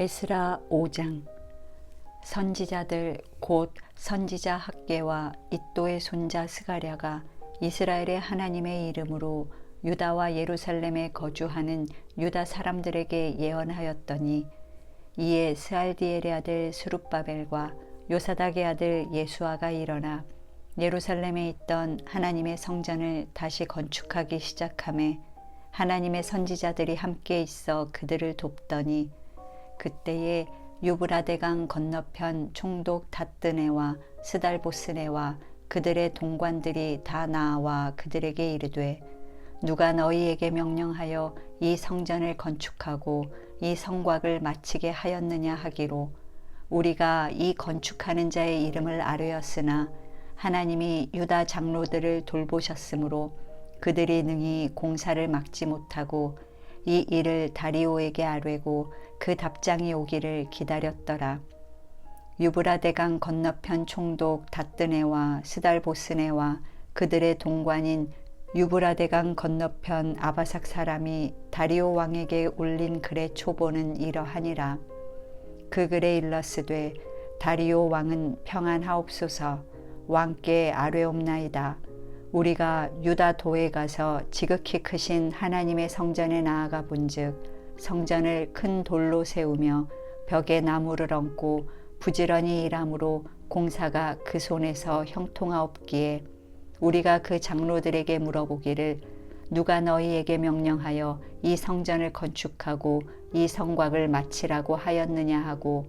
에스라 5장. 선지자들 곧 선지자 학개와 잇도의 손자 스가랴가 이스라엘의 하나님의 이름으로 유다와 예루살렘에 거주하는 유다 사람들에게 예언하였더니, 이에 스알디엘의 아들 스룹바벨과 요사닥의 아들 예수아가 일어나 예루살렘에 있던 하나님의 성전을 다시 건축하기 시작하매 하나님의 선지자들이 함께 있어 그들을 돕더니, 그때에 유브라데강 건너편 총독 닷드네와 스달보스네와 그들의 동관들이 다 나와 그들에게 이르되, 누가 너희에게 명령하여 이 성전을 건축하고 이 성곽을 마치게 하였느냐 하기로, 우리가 이 건축하는 자의 이름을 아뢰었으나 하나님이 유다 장로들을 돌보셨으므로 그들이 능히 공사를 막지 못하고 이 일을 다리오에게 아뢰고 그 답장이 오기를 기다렸더라. 유브라데강 건너편 총독 닷드네와 스달보스네와 그들의 동관인 유브라데강 건너편 아바삭 사람이 다리오 왕에게 올린 글의 초보는 이러하니라. 그 글에 일렀으되, 다리오 왕은 평안하옵소서. 왕께 아뢰옵나이다. 우리가 유다 도에 가서 지극히 크신 하나님의 성전에 나아가 본즉, 성전을 큰 돌로 세우며 벽에 나무를 얹고 부지런히 일함으로 공사가 그 손에서 형통하옵기에, 우리가 그 장로들에게 물어보기를, 누가 너희에게 명령하여 이 성전을 건축하고 이 성곽을 마치라고 하였느냐 하고,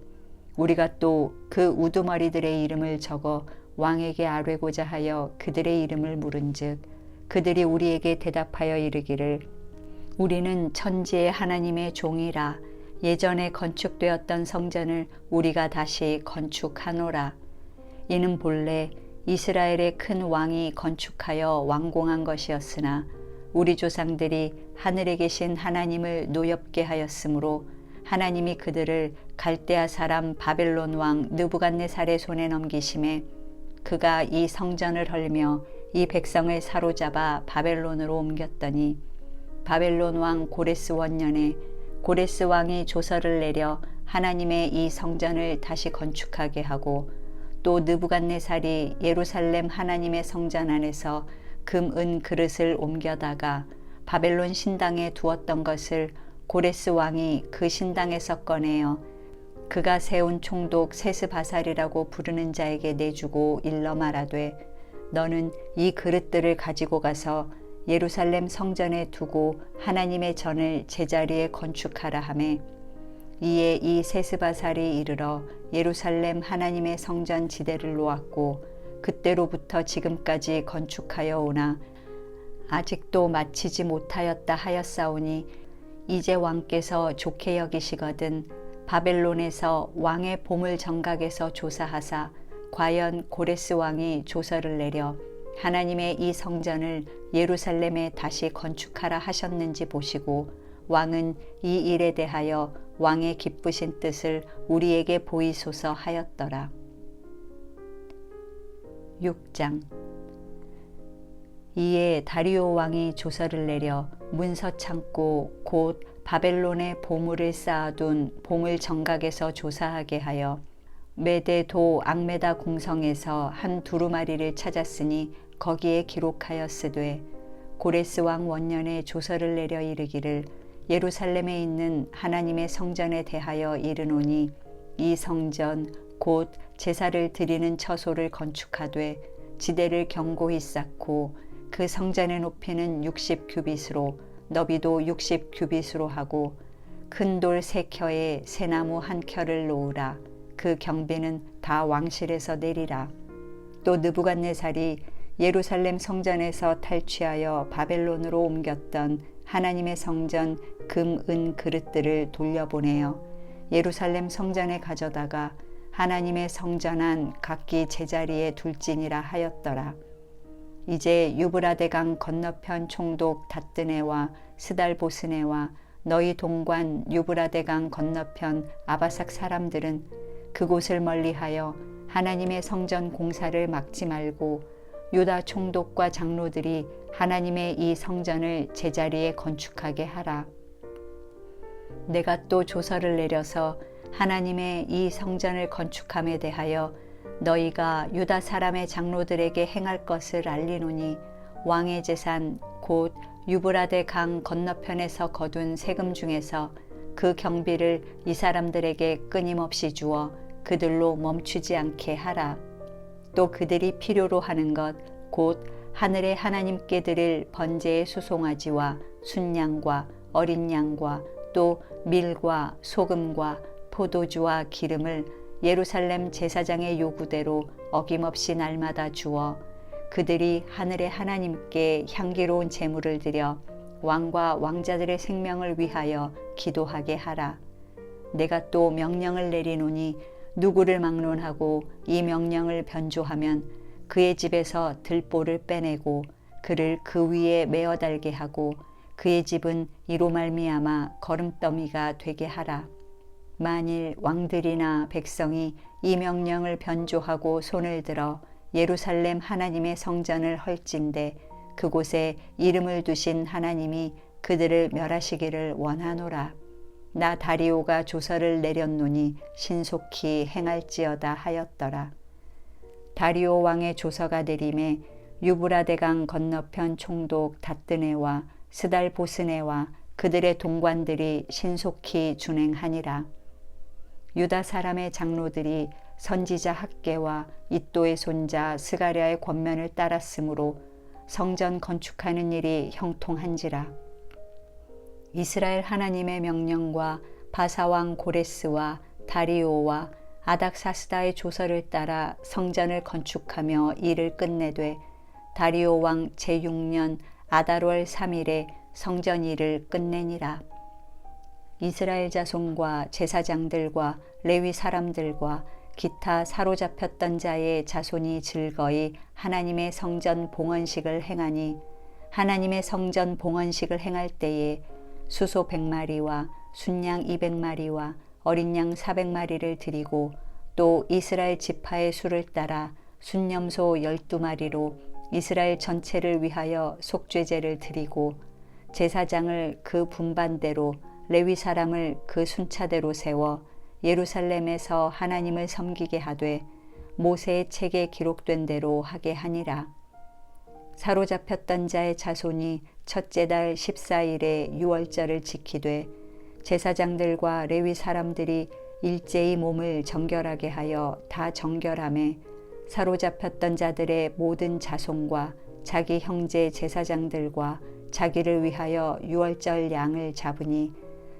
우리가 또 그 우두머리들의 이름을 적어 왕에게 아뢰고자 하여 그들의 이름을 물은즉, 그들이 우리에게 대답하여 이르기를, 우리는 천지의 하나님의 종이라. 예전에 건축되었던 성전을 우리가 다시 건축하노라. 이는 본래 이스라엘의 큰 왕이 건축하여 완공한 것이었으나, 우리 조상들이 하늘에 계신 하나님을 노엽게 하였으므로 하나님이 그들을 갈대아 사람 바벨론 왕 느부갓네살의 손에 넘기심에, 그가 이 성전을 헐며 이 백성을 사로잡아 바벨론으로 옮겼더니, 바벨론 왕 고레스 원년에 고레스 왕이 조서를 내려 하나님의 이 성전을 다시 건축하게 하고, 또 느부갓네살이 예루살렘 하나님의 성전 안에서 금, 은 그릇을 옮겨다가 바벨론 신당에 두었던 것을 고레스 왕이 그 신당에서 꺼내어 그가 세운 총독 세스바살이라고 부르는 자에게 내주고 일러 말하되, 너는 이 그릇들을 가지고 가서 예루살렘 성전에 두고 하나님의 전을 제자리에 건축하라 하매, 이에 이 세스바살이 이르러 예루살렘 하나님의 성전 지대를 놓았고, 그때로부터 지금까지 건축하여 오나 아직도 마치지 못하였다 하였사오니, 이제 왕께서 좋게 여기시거든 바벨론에서 왕의 보물 정각에서 조사하사 과연 고레스 왕이 조서를 내려 하나님의 이 성전을 예루살렘에 다시 건축하라 하셨는지 보시고, 왕은 이 일에 대하여 왕의 기쁘신 뜻을 우리에게 보이소서 하였더라. 6장. 이에 다리오 왕이 조서를 내려 문서 창고 곧 바벨론의 보물을 쌓아둔 보물 정각에서 조사하게 하여 메데도 악메다 궁성에서 한 두루마리를 찾았으니 거기에 기록하였으되, 고레스 왕 원년에 조서를 내려 이르기를, 예루살렘에 있는 하나님의 성전에 대하여 이르노니, 이 성전 곧 제사를 드리는 처소를 건축하되 지대를 견고히 쌓고 그 성전의 높이는 60규빗으로 너비도 60규빗으로 하고, 큰 돌 3켜에 새나무 1켜를 놓으라. 그 경비는 다 왕실에서 내리라. 또 느부갓네살이 예루살렘 성전에서 탈취하여 바벨론으로 옮겼던 하나님의 성전 금, 은 그릇들을 돌려보내어 예루살렘 성전에 가져다가 하나님의 성전 안 각기 제자리에 둘지니라 하였더라. 이제 유브라데강 건너편 총독 닷드네와 스달보스네와 너희 동관 유브라데강 건너편 아바삭 사람들은 그곳을 멀리하여 하나님의 성전 공사를 막지 말고 유다 총독과 장로들이 하나님의 이 성전을 제자리에 건축하게 하라. 내가 또 조서를 내려서 하나님의 이 성전을 건축함에 대하여 너희가 유다 사람의 장로들에게 행할 것을 알리노니 왕의 재산 곧 유브라데 강 건너편에서 거둔 세금 중에서 그 경비를 이 사람들에게 끊임없이 주어 그들로 멈추지 않게 하라. 또 그들이 필요로 하는 것 곧 하늘의 하나님께 드릴 번제의 수송아지와 순양과 어린 양과 또 밀과 소금과 포도주와 기름을 예루살렘 제사장의 요구대로 어김없이 날마다 주어 그들이 하늘의 하나님께 향기로운 제물을 드려 왕과 왕자들의 생명을 위하여 기도하게 하라. 내가 또 명령을 내리노니 누구를 막론하고 이 명령을 변조하면 그의 집에서 들보를 빼내고 그를 그 위에 메어 달게 하고 그의 집은 이로 말미암아 거름더미가 되게 하라. 만일 왕들이나 백성이 이 명령을 변조하고 손을 들어 예루살렘 하나님의 성전을 헐진대 그곳에 이름을 두신 하나님이 그들을 멸하시기를 원하노라. 나 다리오가 조서를 내렸노니 신속히 행할지어다 하였더라. 다리오 왕의 조서가 내림에 유브라데강 건너편 총독 다뜨네와 스달보스네와 그들의 동관들이 신속히 준행하니라. 유다 사람의 장로들이 선지자 학개와 잇도의 손자 스가랴의 권면을 따랐으므로 성전 건축하는 일이 형통한지라. 이스라엘 하나님의 명령과 바사왕 고레스와 다리오와 아닥사스다의 조서를 따라 성전을 건축하며 일을 끝내되 다리오 왕 제6년 아달월 3일에 성전 일을 끝내니라. 이스라엘 자손과 제사장들과 레위 사람들과 기타 사로잡혔던 자의 자손이 즐거이 하나님의 성전 봉헌식을 행하니 하나님의 성전 봉헌식을 행할 때에 수소 100마리와 순양 200마리와 어린 양 400마리를 드리고 또 이스라엘 지파의 수를 따라 순염소 12마리로 이스라엘 전체를 위하여 속죄제를 드리고 제사장을 그 분반대로 레위 사람을 그 순차대로 세워 예루살렘에서 하나님을 섬기게 하되 모세의 책에 기록된 대로 하게 하니라. 사로잡혔던 자의 자손이 첫째 달 14일에 유월절을 지키되 제사장들과 레위 사람들이 일제히 몸을 정결하게 하여 다 정결함에 사로잡혔던 자들의 모든 자손과 자기 형제 제사장들과 자기를 위하여 유월절 양을 잡으니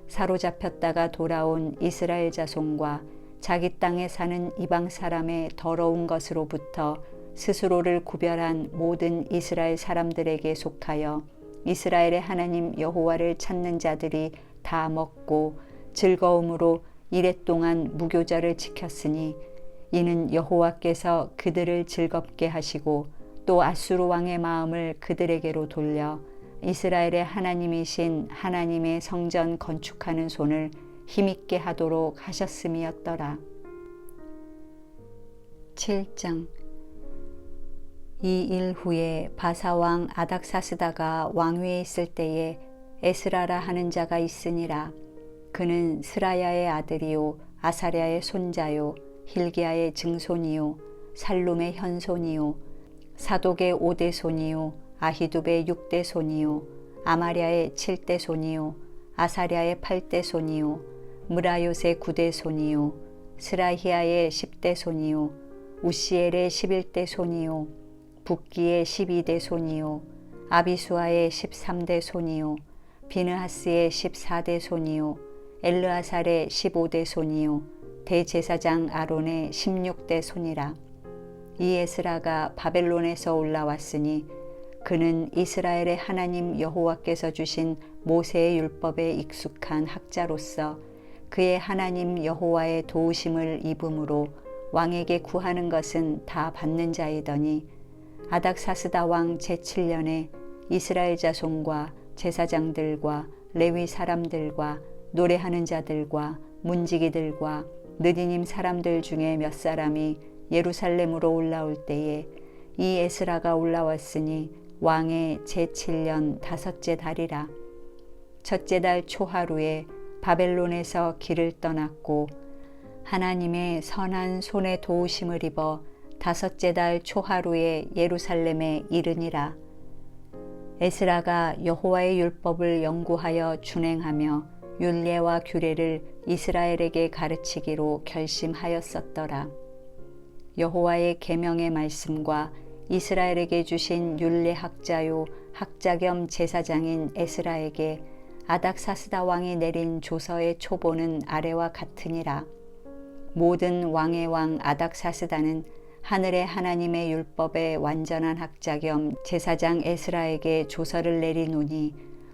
사로잡혔다가 돌아온 이스라엘 자손과 자기 땅에 사는 이방 사람의 더러운 것으로부터 스스로를 구별한 모든 이스라엘 사람들에게 속하여 이스라엘의 하나님 여호와를 찾는 자들이 다 먹고 즐거움으로 이랫동안 무교절을 지켰으니 이는 여호와께서 그들을 즐겁게 하시고 또 아수르 왕의 마음을 그들에게로 돌려 이스라엘의 하나님이신 하나님의 성전 건축하는 손을 힘있게 하도록 하셨음이었더라. 7장. 이 일 후에 바사왕 아닥사스다가 왕위에 있을 때에 에스라라 하는 자가 있으니라. 그는 스라야의 아들이요 아사랴의 손자요 hil기야의 증손이요 살룸의 현손이요 사독의 5대 손이요 아히둡의 6대 손이요 아마랴의 7대 손이요 아사랴의 8대 손이요 무라요의 9대 손이요 스라히야의 10대 손이요 우시엘의 11대 손이요 붓기의 12대 손이요 아비수아의 13대 손이요 비느하스의 14대 손이요 엘르아살의 15대 손이요 대제사장 아론의 16대 손이라. 이 에스라가 바벨론에서 올라왔으니 그는 이스라엘의 하나님 여호와께서 주신 모세의 율법에 익숙한 학자로서 그의 하나님 여호와의 도우심을 입음으로 왕에게 구하는 것은 다 받는 자이더니 아닥사스다 왕 제7년에 이스라엘 자손과 제사장들과 레위 사람들과 노래하는 자들과 문지기들과 느디님 사람들 중에 몇 사람이 예루살렘으로 올라올 때에 이 에스라가 올라왔으니 왕의 제7년 5째 달이라. 첫째 달 초하루에 바벨론에서 길을 떠났고 하나님의 선한 손의 도우심을 입어 다섯째 달 초하루에 예루살렘에 이르니라. 에스라가 여호와의 율법을 연구하여 준행하며 율례와 규례를 이스라엘에게 가르치기로 결심하였었더라. 여호와의 계명의 말씀과 이스라엘에게 주신 율례 학자요 학자 겸 제사장인 에스라에게 아닥사스다 왕이 내린 조서의 초보는 아래와 같으니라. 모든 왕의 왕 아닥사스다는 하늘의 하나님의 율법의 완전한 학자 겸 제사장 에스라에게 조서를 내리노니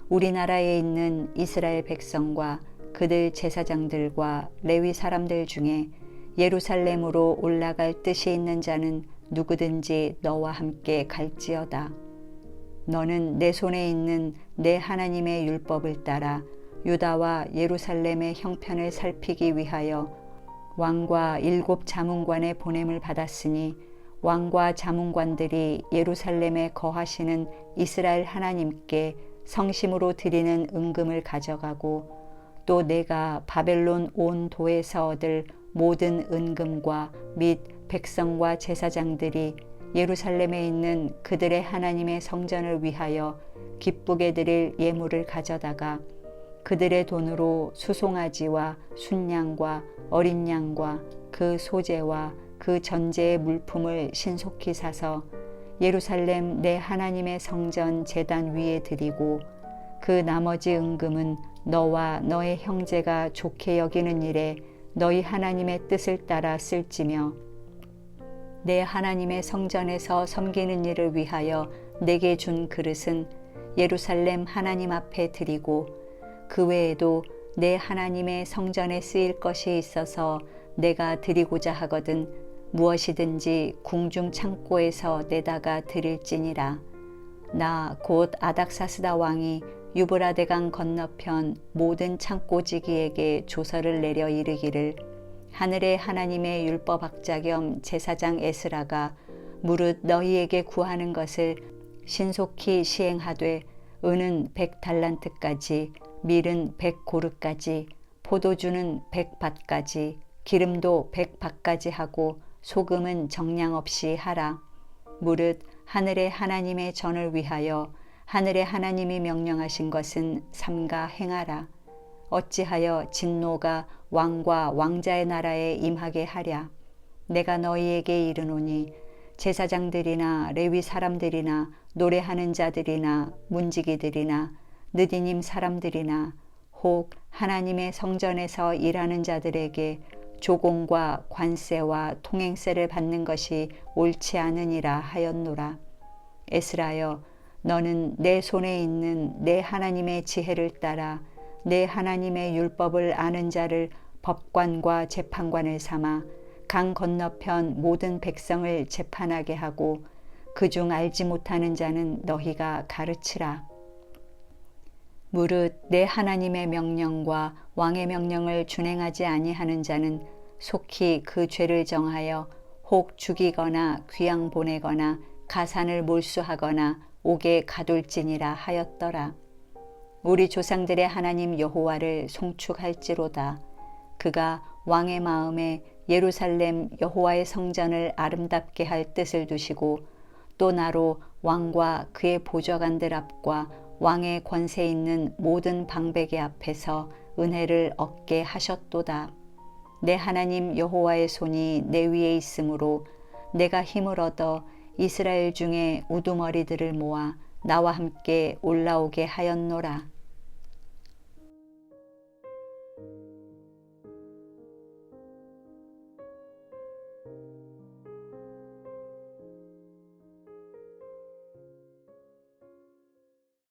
우리나라에 있는 이스라엘 백성과 그들 제사장들과 레위 사람들 중에 예루살렘으로 올라갈 뜻이 있는 자는 누구든지 너와 함께 갈지어다. 너는 내 손에 있는 내 하나님의 율법을 따라 유다와 예루살렘의 형편을 살피기 위하여 왕과 7 자문관의 보냄을 받았으니 왕과 자문관들이 예루살렘에 거하시는 이스라엘 하나님께 성심으로 드리는 은금을 가져가고 또 내가 바벨론 온 도에서 얻을 모든 은금과 및 백성과 제사장들이 예루살렘에 있는 그들의 하나님의 성전을 위하여 기쁘게 드릴 예물을 가져다가 그들의 돈으로 수송아지와 순양과 어린 양과 그 소재와 그 전제의 물품을 신속히 사서 예루살렘 내 하나님의 성전 제단 위에 드리고 그 나머지 은금은 너와 너의 형제가 좋게 여기는 일에 너희 하나님의 뜻을 따라 쓸지며 내 하나님의 성전에서 섬기는 일을 위하여 내게 준 그릇은 예루살렘 하나님 앞에 드리고 그 외에도 내 하나님의 성전에 쓰일 것이 있어서 내가 드리고자 하거든 무엇이든지 궁중 창고에서 내다가 드릴지니라. 나 곧 아닥사스다 왕이 유브라데강 건너편 모든 창고지기에게 조서를 내려 이르기를 하늘의 하나님의 율법학자 겸 제사장 에스라가 무릇 너희에게 구하는 것을 신속히 시행하되 은은 100달란트까지 밀은 100고르까지 포도주는 100밭까지 기름도 100밭까지 하고 소금은 정량 없이 하라. 무릇 하늘의 하나님의 전을 위하여 하늘의 하나님이 명령하신 것은 삼가 행하라. 어찌하여 진노가 왕과 왕자의 나라에 임하게 하랴. 내가 너희에게 이르노니 제사장들이나 레위 사람들이나 노래하는 자들이나 문지기들이나 느디님 사람들이나 혹 하나님의 성전에서 일하는 자들에게 조공과 관세와 통행세를 받는 것이 옳지 않으니라 하였노라. 에스라여, 너는 내 손에 있는 내 하나님의 지혜를 따라 내 하나님의 율법을 아는 자를 법관과 재판관을 삼아 강 건너편 모든 백성을 재판하게 하고 그중 알지 못하는 자는 너희가 가르치라. 무릇 내 하나님의 명령과 왕의 명령을 준행하지 아니하는 자는 속히 그 죄를 정하여 혹 죽이거나 귀양 보내거나 가산을 몰수하거나 옥에 가둘지니라 하였더라. 우리 조상들의 하나님 여호와를 송축할지로다. 그가 왕의 마음에 예루살렘 여호와의 성전을 아름답게 할 뜻을 두시고 또 나로 왕과 그의 보좌관들 앞과 왕의 권세 있는 모든 방백의 앞에서 은혜를 얻게 하셨도다. 내 하나님 여호와의 손이 내 위에 있으므로 내가 힘을 얻어 이스라엘 중에 우두머리들을 모아 나와 함께 올라오게 하였노라.